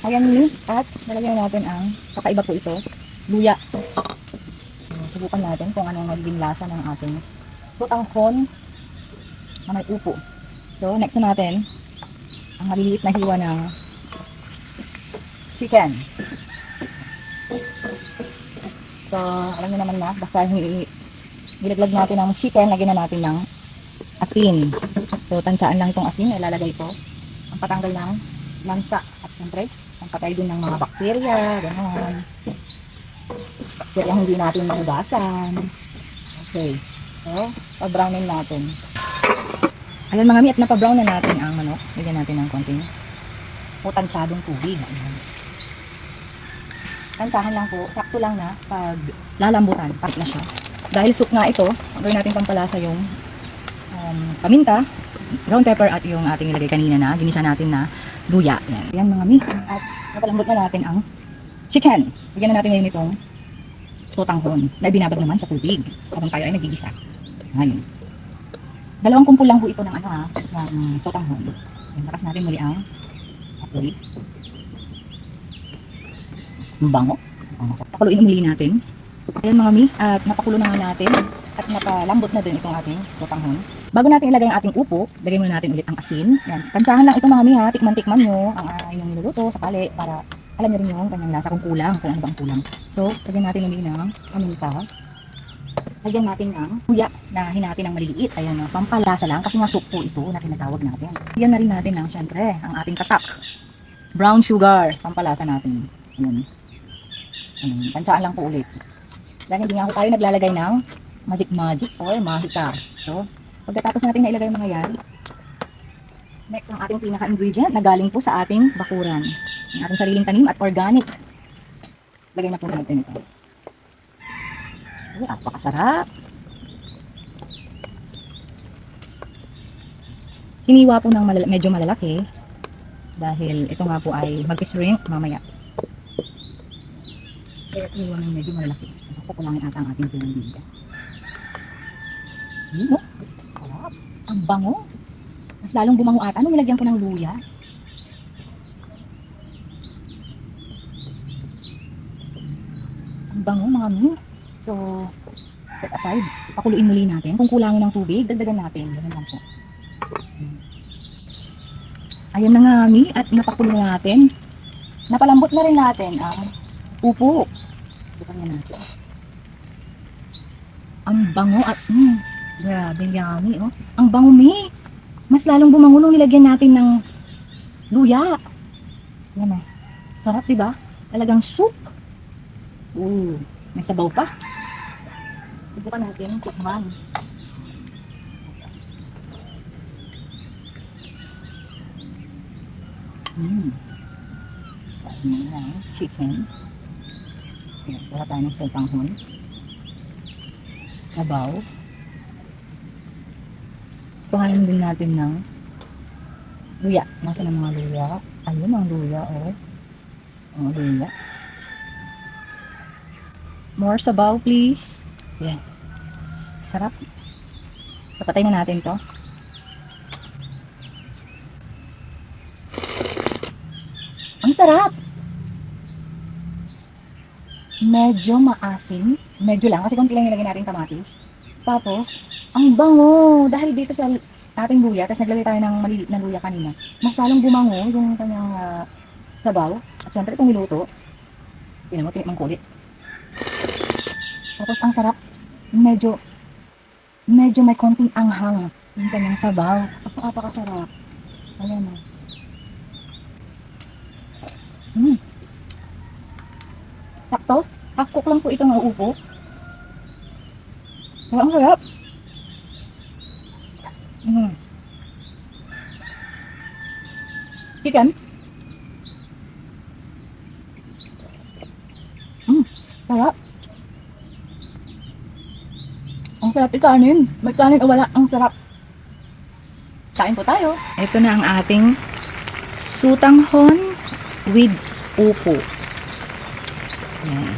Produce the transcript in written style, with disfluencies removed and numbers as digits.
Ayan yun. At nalagyan natin ang kakaiba po ito. Luya. Subukan natin kung anong magiging lasa ng ating sutanghon na may upo. So, next na natin ang maliliit na hiwa ng chicken. So, alam niyo naman na, basta nilaglag natin ng chicken, lagyan na natin ng asin. So, tansaan lang itong asin, ilalagay ko ang patanggal ng lansa. At syempre, ang patay din ng mga bakterya, gano'n. Bakterya hindi natin mahugasan. Okay. So, pa-brownin natin. Ayan mga mi, at napa-brown na natin ang manok. Lagyan natin ng konting tansyadong tubig. Ayan. Tansyahan lang po, sakto lang na pag lalambutan, pakit na siya. Dahil soup nga ito, gawin natin pampalasa yung paminta, brown pepper at yung ating nilagay kanina na ginisa natin na luya. Yan. Yan mga mi. At napalambot na natin ang chicken. Bigyan na natin ngayon itong sotanghon na binabad naman sa tubig habang tayo ay nagigisa. Ayan. 2 kumpul lang po ito ng ng sotanghon. Lakas natin muli ang apoy. Ang bango. Pakuluin muli natin. Ayan mga mi, at napakulo na nga natin at napalambot na din itong ating sotanghon. Bago natin ilagay ang ating upo, lagay muna natin ulit ang asin. Yan. Tansyahan lang ito mga mi ha, tikman-tikman nyo ang inyong niluluto sa kali para alam nyo rin yung kanyang lasa kung kulang, kung ano ba ang kulang. So, lagyan natin ulit ng paminta. Lagyan natin ng luya na hinati ng maliliit. Ayan o, pampalasa lang kasi nga soup po ito na tinatawag natin. Lagyan na rin natin ng syempre ang ating tatak. Brown sugar, pampalasa natin. Ayan. Tansyahan lang po ulit. Dahil hindi nga ako tayo naglalagay ng magic or mahika. So, pagkatapos natin nailagay mga yan, next ang ating pinaka-ingredient na galing po sa ating bakuran. Ang ating sariling tanim at organic. Lagay na po natin ito. Ay, apakasarap. Hiniwa po ng medyo malalaki dahil ito nga po ay mag-shrimp mamaya. Kaya hiniwa ng medyo malalaki. Kukulangin ata ang ating pinambili. Sarap. Ang bango. Mas lalong bumango ata. Ano nilagyan ko ng luya? Ang bango mga mi. So, set aside. Pakuluin muli natin. Kung kulangin ng tubig, dagdagan natin. Ganun lang po. Ayan na nga mi. At napakulo na natin. Napalambot na rin natin ang upo. Bukan na natin. Ang bango at grabe yummy oh. Ang bango mi. Mas lalong bumango nung nilagyan natin ng luya. Yan oh. Sarap diba? Talagang soup. May sabaw pa. Subukan natin tikman. Chicken. Wala tayo ng sotanghon. Sabaw. Kuhanin din natin ng luya. Nasa ng mga luya? Ayun ang luya, oh. Ang luya. More sabaw, please. Yeah. Sarap. So, patay na natin to. Ang sarap! Medyo maasim. Medyo lang. Kasi konti lang nilagay natin kamatis. Tapos, ang bango. Dahil dito sa ating luya, tapos naglagay tayo ng maliliit na luya kanina. Mas lalong bumango yung kanyang sabaw. At syempre itong niluto. Tingnan mo, tinikman ko ulit. Tapos ang sarap. Medyo may konting anghang yung kanyang sabaw. Apakasarap. Ayan o. Sakto. Half cook lang po itong uupo. Ang sarap. Chicken. Sarap. Ang sarap ikanin. May kanin o wala. Ang sarap. Kain po tayo. Ito na ang ating sutanghon with upo. Ayan.